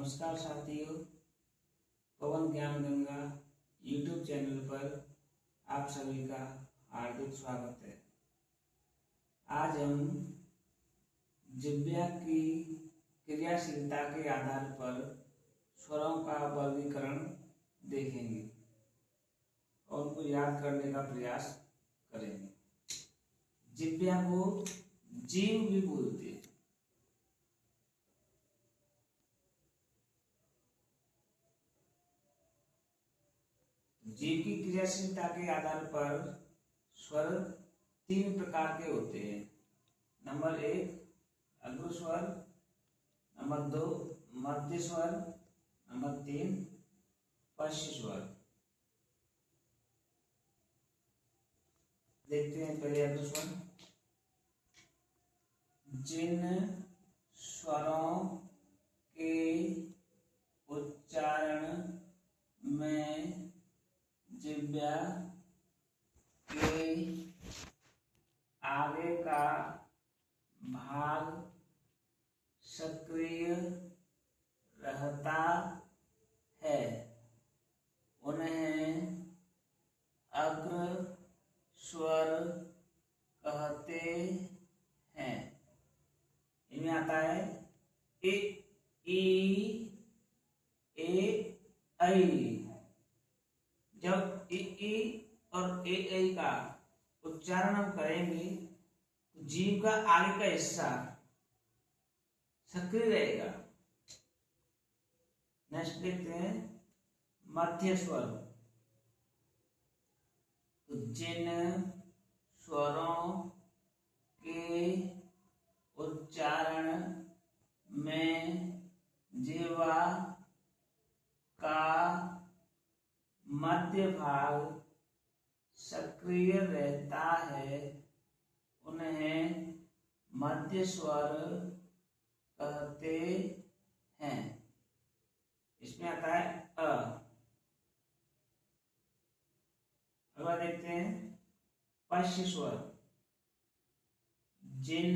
नमस्कार साथियों, पवन ज्ञान गंगा यूट्यूब चैनल पर आप सभी का हार्दिक स्वागत है। आज हम जिह्वा की क्रियाशीलता के आधार पर स्वरों का वर्गीकरण देखेंगे और उनको याद करने का प्रयास करेंगे। जिह्वा को जीव भी बोलते हैं। जीव की क्रियाशीलता के आधार पर स्वर तीन प्रकार के होते हैं। नंबर 1 अग्र स्वर, नंबर 2 मध्य स्वर, नंबर 3 पश्च स्वर। देखते हैं पहले अग्र स्वर। जिन स्वरों के उच्चारण में जिह्वा के आगे का भाग सक्रिय रहता है उन्हें अग्र स्वर कहते हैं। इनमें आता है ए, ई, ए, ऐ। जब ई और ए का उच्चारण हम करेंगे तो जीभ का आगे का हिस्सा सक्रिय रहेगा। नेक्स्ट देखते हैं मध्य स्वर। तो जिन स्वरों के उच्चारण में जिह्वा का मध्य भाग सक्रिय रहता है उन्हें मध्य स्वर कहते हैं। इसमें आता है अ। अगला देखते हैं पश्च स्वर। जिन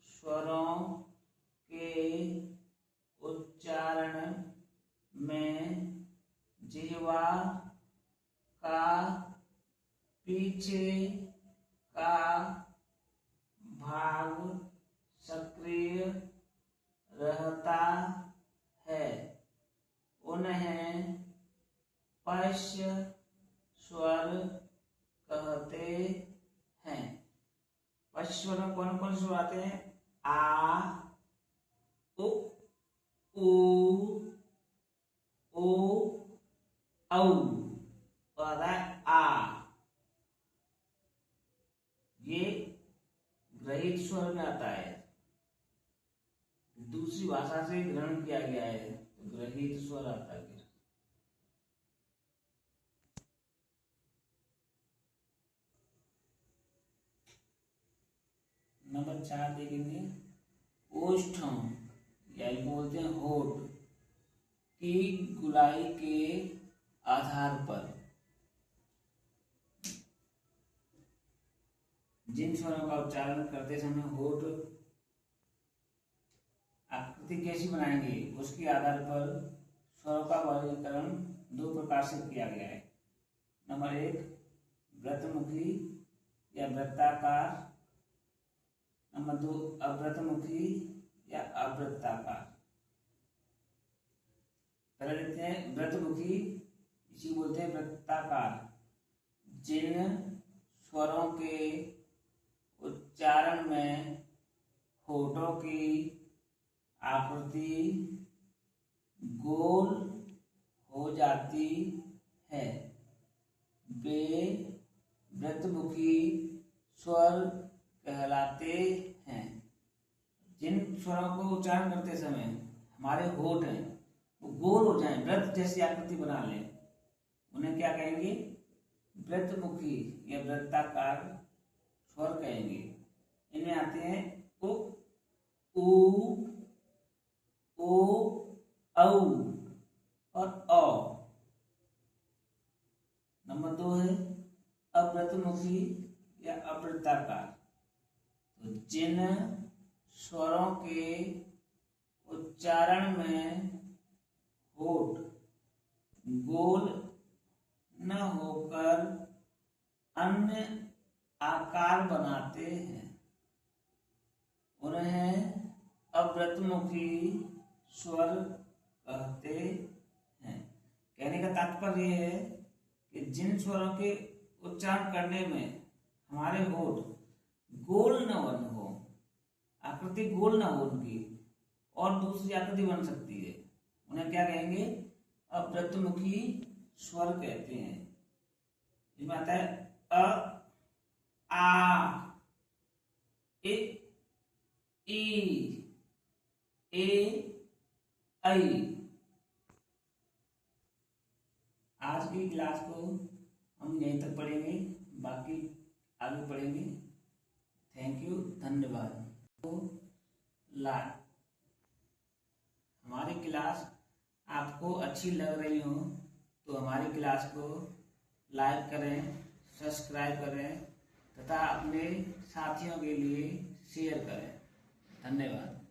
स्वरों के उच्चारण में जिह्वा का पीछे का भाग सक्रिय रहता है उन्हें पश्च स्वर कहते हैं। पश्च स्वर में कौन कौन स्वर आते हैं? आ, उ, ओ, औ और आता है आ। ये ग्रहित स्वर में आता है, दूसरी भाषा से ग्रहण किया गया है तो ग्रहित स्वर आता है। नंबर 4 देखेंगे ओष्ठम, या बोलते हैं होठ की गुलाई के आधार पर जिन स्वरों का उच्चारण करते समय होठ आकृति कैसी बनाएंगे उसके आधार पर स्वरों का वर्गीकरण दो प्रकार से किया गया है। नंबर 1 व्रतमुखी या वृत्ताकार, नंबर 2 अव्रतमुखी या अवृत्ताकार। पहले देखते हैं व्रतमुखी, इसी बोलते हैं वृत्ताकार। जिन स्वरों के उच्चारण में होठों की आकृति गोल हो जाती है वे व्रतमुखी स्वर कहलाते हैं। जिन स्वरों को उच्चारण करते समय हमारे होठ हैं वो गोल हो जाएं, व्रत जैसी आकृति बना लें, उन्हें क्या कहेंगे? व्रतमुखी या वृत्ताकार स्वर कहेंगे। इनमें आते हैं उ, ऊ, ओ, औ और औ। नंबर 2 है अव्रतमुखी या अवृत्ताकार। तो जिन स्वरों के उच्चारण में होठ गोल न होकर अन्य आकार बनाते हैं उन्हें अव्रतमुखी स्वर कहते हैं। कहने का तात्पर्य है कि जिन स्वरों के उच्चारण करने में हमारे होठ गोल न बन हो, आकृति गोल न हो उनकी, और दूसरी आकृति बन सकती है, उन्हें क्या कहेंगे? अव्रतमुखी स्वर कहते हैं। इसमें आता है अ, आ, ए, ई, ए, आई। आज की क्लास को हम यहीं तक पढ़ेंगे, बाकी आगे पढ़ेंगे। थैंक यू, धन्यवाद। तो हमारी क्लास आपको अच्छी लग रही हो तो हमारी क्लास को लाइक करें, सब्सक्राइब करें तथा अपने साथियों के लिए शेयर करें। धन्यवाद।